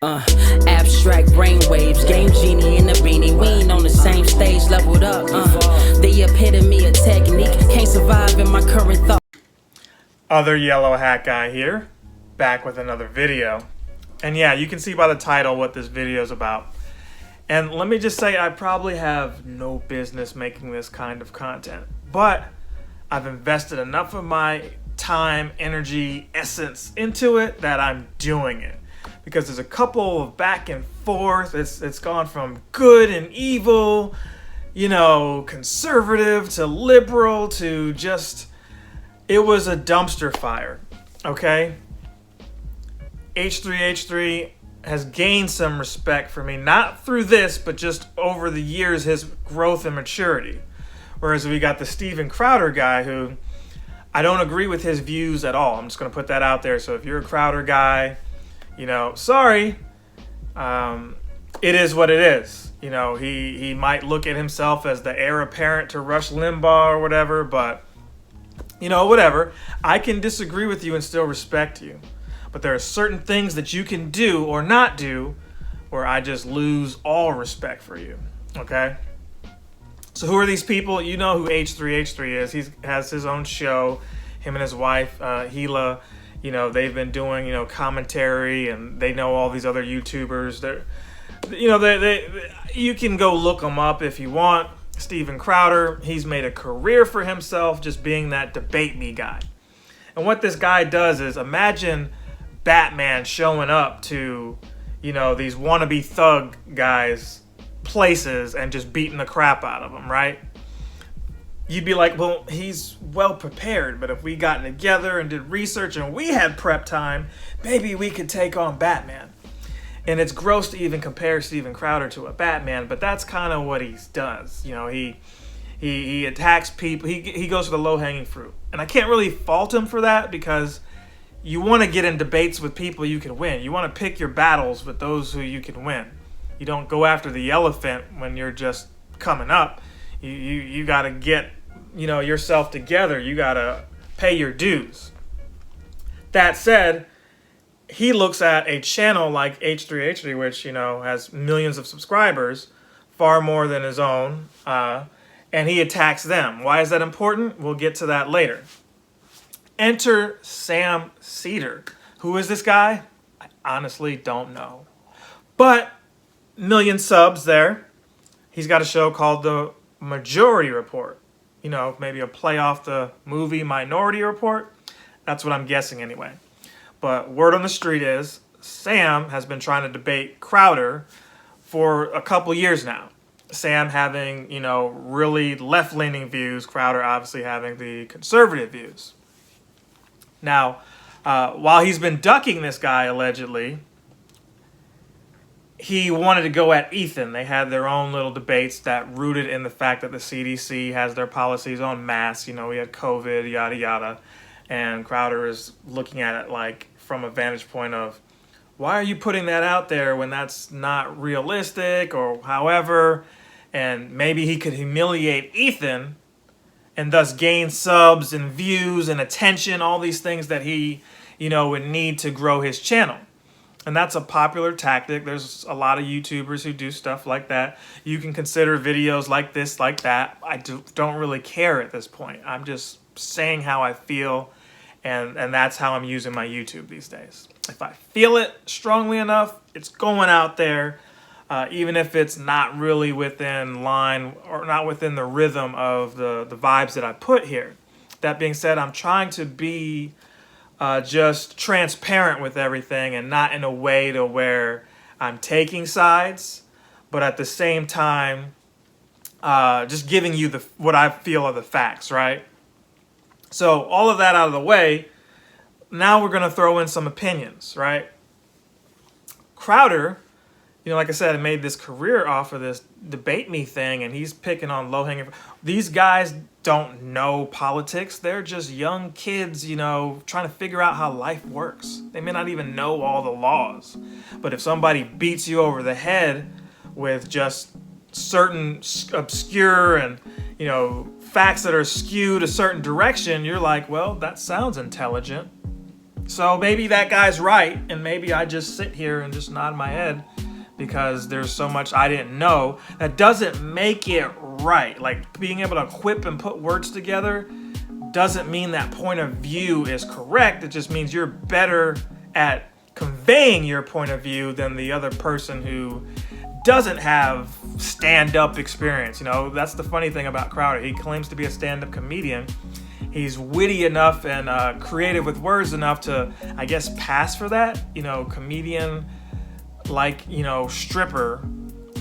Uh, Abstract brainwaves, game genie in a beanie. We ain't on the same stage, leveled up. The epitome of technique, can't survive in my current thought. Other yellow hat guy here, back with another video. And yeah, you can see by the title what this video is about. And let me just say, I probably have no business making this kind of content, but I've invested enough of my time, energy, essence into it that I'm doing it. Because there's a couple of back and forth. It's gone from good and evil, you know, conservative to liberal to just, it was a dumpster fire, okay? H3H3 has gained some respect for me, not through this, but just over the years, his growth and maturity. Whereas we got the Steven Crowder guy who, I don't agree with his views at all. I'm just going to put that out there. So if you're a Crowder guy, you know, sorry, it is what it is. You know, he might look at himself as the heir apparent to Rush Limbaugh or whatever, but, you know, whatever. I can disagree with you and still respect you. But there are certain things that you can do or not do where I just lose all respect for you, okay? So who are these people? You know who H3H3 is. He has his own show, him and his wife, Hila. You know, they've been doing, you know, commentary, and they know all these other YouTubers. They're, you know, you can go look them up if you want. Steven Crowder, he's made a career for himself just being that debate me guy. And what this guy does is, imagine Batman showing up to, you know, these wannabe thug guys' places and just beating the crap out of them, right? You'd be like, well, he's well prepared, but if we got together and did research and we had prep time, maybe we could take on Batman. And it's gross to even compare Steven Crowder to a Batman, but that's kind of what he does. You know, he attacks people. He goes for the low-hanging fruit. And I can't really fault him for that, because you want to get in debates with people you can win. You want to pick your battles with those who you can win. You don't go after the elephant when you're just coming up. You got to get, you know, yourself together. You got to pay your dues. That said, he looks at a channel like H3H3, which, you know, has millions of subscribers, far more than his own, and he attacks them. Why is that important? We'll get to that later. Enter Sam Seder. Who is this guy? I honestly don't know. But, million subs there. He's got a show called The Majority Report. You know, maybe a play off the movie Minority Report. That's what I'm guessing anyway. But word on the street is Sam has been trying to debate Crowder for a couple years now. Sam having, you know, really left-leaning views. Crowder obviously having the conservative views. Now, while he's been ducking this guy, allegedly, he wanted to go at Ethan. They had their own little debates that rooted in the fact that the CDC has their policies on masks. You know, we had COVID, yada, yada. And Crowder is looking at it like from a vantage point of, why are you putting that out there when that's not realistic or however? And maybe he could humiliate Ethan and thus gain subs and views and attention, all these things that he, you know, would need to grow his channel. And that's a popular tactic. There's a lot of YouTubers who do stuff like that. You can consider videos like this, like that. I don't really care at this point. I'm just saying how I feel, and that's how I'm using my YouTube these days. If I feel it strongly enough, it's going out there, even if it's not really within line or not within the rhythm of the vibes that I put here. That being said, I'm trying to be just transparent with everything, and not in a way to where I'm taking sides, but at the same time, just giving you what I feel are the facts, right? So all of that out of the way, now we're going to throw in some opinions, right? Crowder, you know, like I said, made this career off of this debate me thing, and he's picking on low-hanging. These guys don't know politics. They're just young kids, you know, trying to figure out how life works. They may not even know all the laws. But if somebody beats you over the head with just certain obscure and, you know, facts that are skewed a certain direction, you're like, well, that sounds intelligent. So maybe that guy's right, and maybe I just sit here and just nod my head because there's so much I didn't know. That doesn't make it right. Like, being able to quip and put words together doesn't mean that point of view is correct. It just means you're better at conveying your point of view than the other person who doesn't have stand-up experience. You know, that's the funny thing about Crowder. He claims to be a stand-up comedian. He's witty enough and creative with words enough to, I guess, pass for that. You know, comedian, like, you know, stripper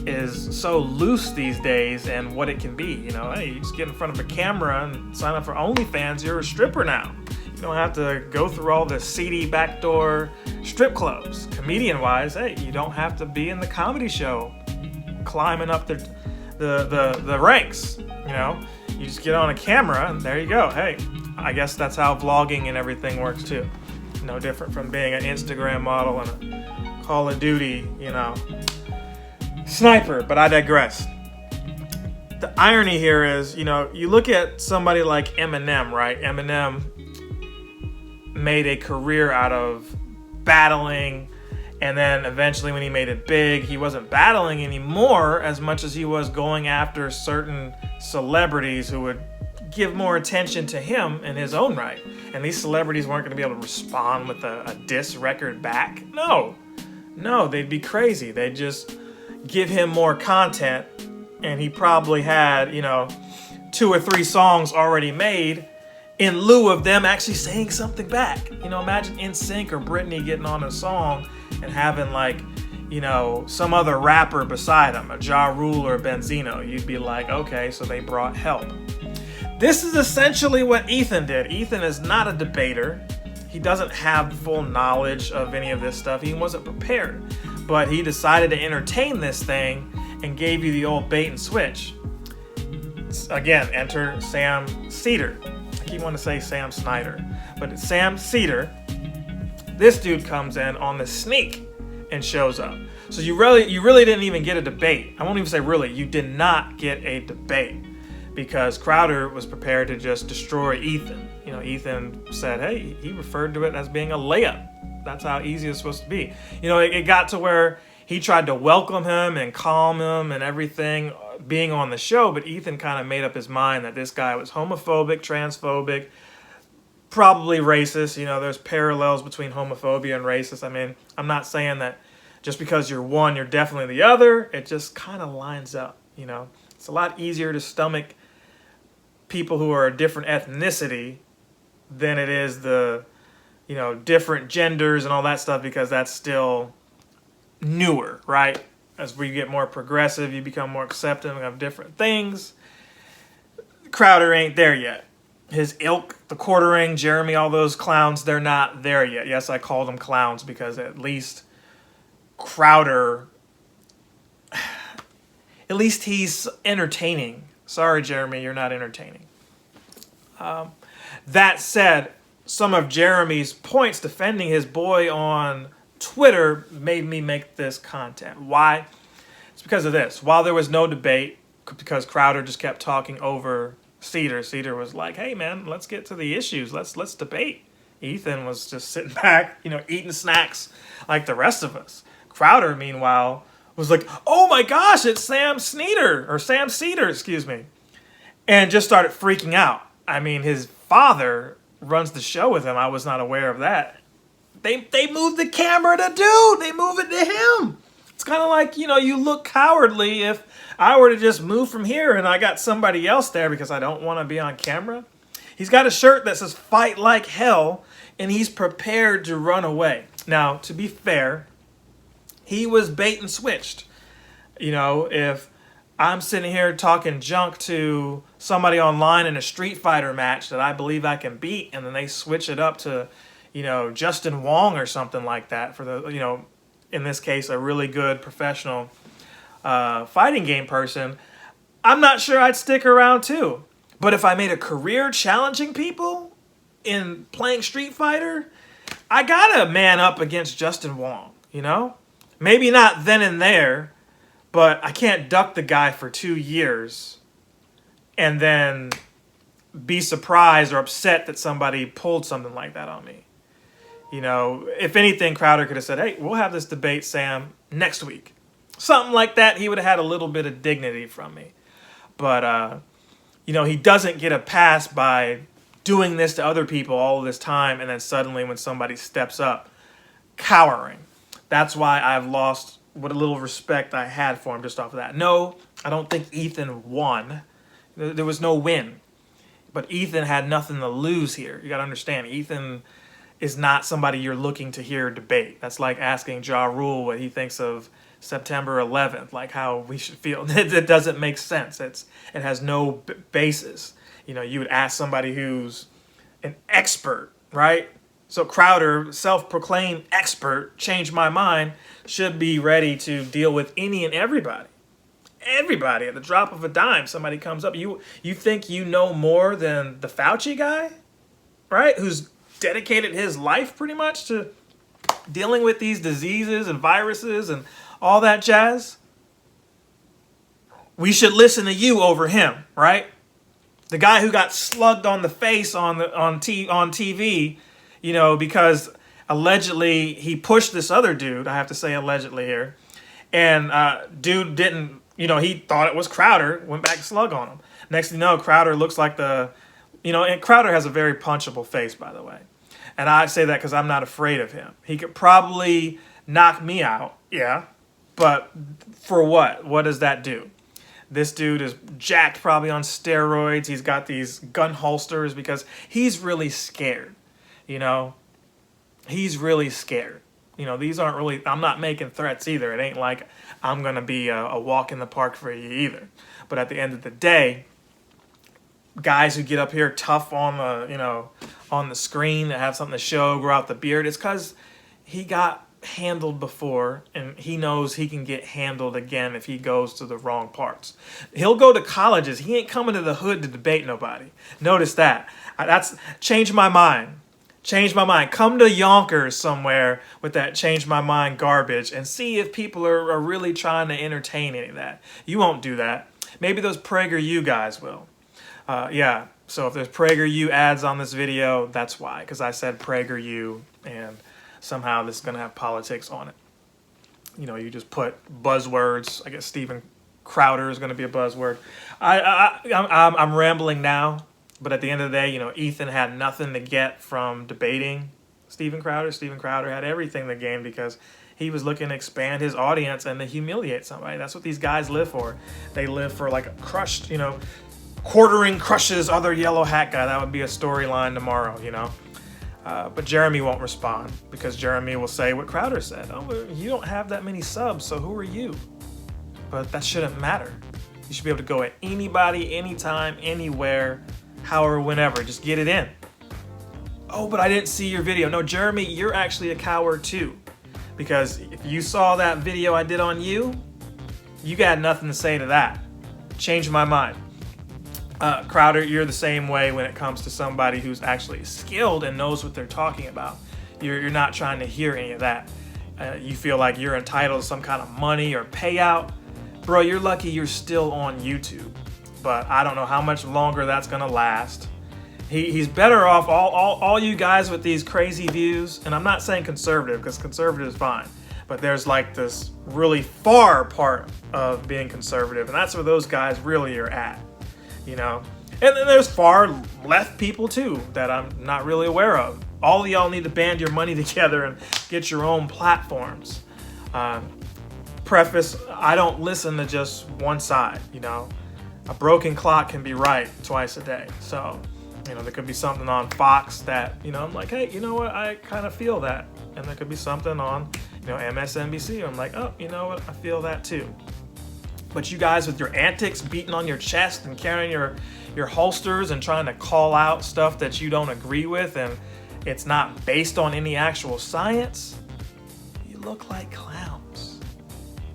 is so loose these days, and what it can be. You know, hey, you just get in front of a camera and sign up for OnlyFans, you're a stripper now. You don't have to go through all the seedy backdoor strip clubs. Comedian-wise, hey, you don't have to be in the comedy show climbing up the ranks, you know. You just get on a camera and there you go. Hey, I guess that's how vlogging and everything works too. No different from being an Instagram model and a Call of Duty, you know, sniper, but I digress. The irony here is, you know, you look at somebody like Eminem, right? Eminem made a career out of battling, and then eventually when he made it big, he wasn't battling anymore as much as he was going after certain celebrities who would give more attention to him in his own right. And these celebrities weren't going to be able to respond with a diss record back. No, they'd be crazy. They'd just give him more content, and he probably had, you know, 2 or 3 songs already made in lieu of them actually saying something back. You know, imagine NSYNC or Britney getting on a song and having, like, you know, some other rapper beside them, a Ja Rule or Benzino. You'd be like, okay, so they brought help. This is essentially what Ethan did. Ethan is not a debater. He doesn't have full knowledge of any of this stuff. He wasn't prepared. But he decided to entertain this thing and gave you the old bait and switch. Again, enter Sam Cedar. I keep wanting to say Sam Snyder, but it's Sam Cedar. This dude comes in on the sneak and shows up. So you really didn't even get a debate. I won't even say really. You did not get a debate because Crowder was prepared to just destroy Ethan. You know, Ethan said, hey, he referred to it as being a layup. That's how easy it's supposed to be. You know, it got to where he tried to welcome him and calm him and everything being on the show, but Ethan kind of made up his mind that this guy was homophobic, transphobic, probably racist. You know, there's parallels between homophobia and racist. I mean, I'm not saying that just because you're one, you're definitely the other. It just kind of lines up, you know. It's a lot easier to stomach people who are a different ethnicity than it is the, you know, different genders and all that stuff, because that's still newer, right? As we get more progressive, you become more accepting of different things. Crowder ain't there yet. His ilk, the Quartering, Jeremy, all those clowns, they're not there yet. Yes, I call them clowns because at least Crowder, at least he's entertaining. Sorry, Jeremy, you're not entertaining. That said, some of Jeremy's points defending his boy on Twitter made me make this content. Why? It's because of this. While there was no debate, because Crowder just kept talking over Cedar was like, hey man, let's get to the issues. Let's debate. Ethan was just sitting back, you know, eating snacks like the rest of us. Crowder, meanwhile, was like, oh my gosh, it's Sam Cedar, excuse me. And just started freaking out. I mean, his father runs the show with him. I was not aware of that. They moved the camera to dude. They move it to him. It's kind of like, you know, you look cowardly if I were to just move from here and I got somebody else there because I don't want to be on camera. He's got a shirt that says fight like hell, and he's prepared to run away. Now, to be fair, he was bait and switched. You know, if I'm sitting here talking junk to somebody online in a Street Fighter match that I believe I can beat, and then they switch it up to, you know, Justin Wong or something like that for the, you know, in this case, a really good professional fighting game person, I'm not sure I'd stick around too. But if I made a career challenging people in playing Street Fighter, I gotta man up against Justin Wong, you know? Maybe not then and there, but I can't duck the guy for 2 years and then be surprised or upset that somebody pulled something like that on me. You know, if anything, Crowder could have said, hey, we'll have this debate, Sam, next week. Something like that. He would have had a little bit of dignity from me. But, you know, he doesn't get a pass by doing this to other people all this time, and then suddenly when somebody steps up, cowering. That's why I've lost what a little respect I had for him just off of that. No, I don't think Ethan won. There was no win. But Ethan had nothing to lose here. You got to understand, Ethan is not somebody you're looking to hear debate. That's like asking Ja Rule what he thinks of September 11th, like how we should feel. It doesn't make sense. It has no basis. You know, you would ask somebody who's an expert, right? So Crowder, self-proclaimed expert, changed my mind, should be ready to deal with any and everybody. Everybody, at the drop of a dime, somebody comes up. You think you know more than the Fauci guy, right? Who's dedicated his life pretty much to dealing with these diseases and viruses and all that jazz? We should listen to you over him, right? The guy who got slugged on the face on TV, you know, because allegedly he pushed this other dude. I have to say allegedly here. And dude didn't, you know, he thought it was Crowder, went back to slug on him. Next thing you know, Crowder looks like and Crowder has a very punchable face, by the way. And I say that because I'm not afraid of him. He could probably knock me out, yeah. But for what? What does that do? This dude is jacked, probably on steroids. He's got these gun holsters because he's really scared, you know. He's really scared. You know, these aren't really, I'm not making threats either. It ain't like I'm going to be a walk in the park for you either. But at the end of the day, guys who get up here tough on the, you know, on the screen that have something to show, grow out the beard, it's because he got handled before and he knows he can get handled again if he goes to the wrong parts. He'll go to colleges. He ain't coming to the hood to debate nobody. Notice that. That's changed my mind. Change my mind. Come to Yonkers somewhere with that change my mind garbage and see if people are really trying to entertain any of that. You won't do that. Maybe those PragerU guys will. Yeah, so if there's PragerU ads on this video, that's why. Because I said PragerU and somehow this is going to have politics on it. You know, you just put buzzwords. I guess Steven Crowder is going to be a buzzword. I'm rambling now. But at the end of the day, you know, Ethan had nothing to get from debating Steven Crowder. Steven Crowder had everything to gain because he was looking to expand his audience and to humiliate somebody. That's what these guys live for. They live for like a crushed, you know, quartering crushes other yellow hat guy. That would be a storyline tomorrow, you know. But Jeremy won't respond because Jeremy will say what Crowder said. Oh, you don't have that many subs, so who are you? But that shouldn't matter. You should be able to go at anybody, anytime, anywhere, however, whenever. Just get it in. Oh, but I didn't see your video. No, Jeremy, you're actually a coward too. Because if you saw that video I did on you, you got nothing to say to that. Changed my mind. Crowder, you're the same way when it comes to somebody who's actually skilled and knows what they're talking about. You're not trying to hear any of that. You feel like you're entitled to some kind of money or payout. Bro, you're lucky you're still on YouTube. But I don't know how much longer that's gonna last. He's better off, all you guys with these crazy views, and I'm not saying conservative, because conservative is fine, but there's like this really far part of being conservative, and that's where those guys really are at, you know? And then there's far left people too that I'm not really aware of. All of y'all need to band your money together and get your own platforms. Preface, I don't listen to just one side, you know? A broken clock can be right twice a day. So, you know, there could be something on Fox that, you know, I'm like, hey, you know what? I kind of feel that. And there could be something on, you know, MSNBC. I'm like, oh, you know what? I feel that too. But you guys with your antics, beating on your chest and carrying your holsters and trying to call out stuff that you don't agree with and it's not based on any actual science, you look like clowns.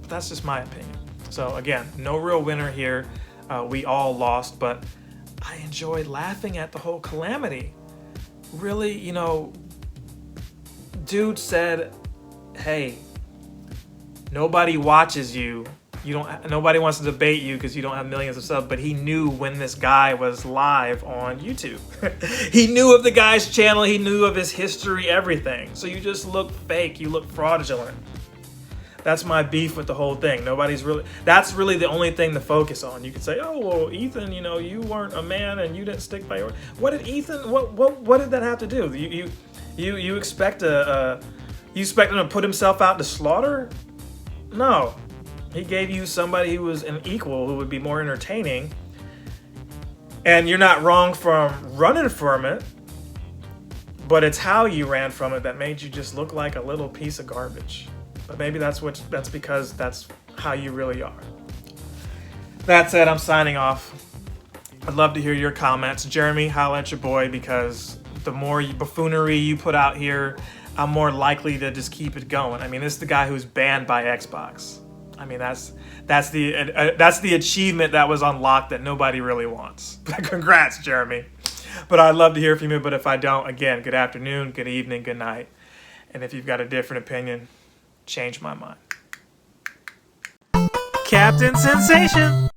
But that's just my opinion. So again, no real winner here. We all lost, but I enjoyed laughing at the whole calamity. Really, you know, dude said, hey, nobody watches you Nobody wants to debate you because you don't have millions of subs, but he knew when this guy was live on YouTube. He knew of the guy's channel, he knew of his history, everything. So you just look fake, you look fraudulent. That's my beef with the whole thing. That's really the only thing to focus on. You could say, oh, well, Ethan, you weren't a man and you didn't stick by your... What did that have to do? You expect you expect him to put himself out to slaughter? No. He gave you somebody who was an equal, who would be more entertaining. And you're not wrong from running from it, but it's how you ran from it that made you just look like a little piece of garbage. But maybe that's because that's how you really are. That said, I'm signing off. I'd love to hear your comments. Jeremy, holla at your boy, because the more buffoonery you put out here, I'm more likely to just keep it going. I mean, this is the guy who's banned by Xbox. I mean, that's the achievement that was unlocked that nobody really wants. Congrats, Jeremy. But I'd love to hear from you. But if I don't, again, good afternoon, good evening, good night. And if you've got a different opinion, change my mind. Captain Sensation.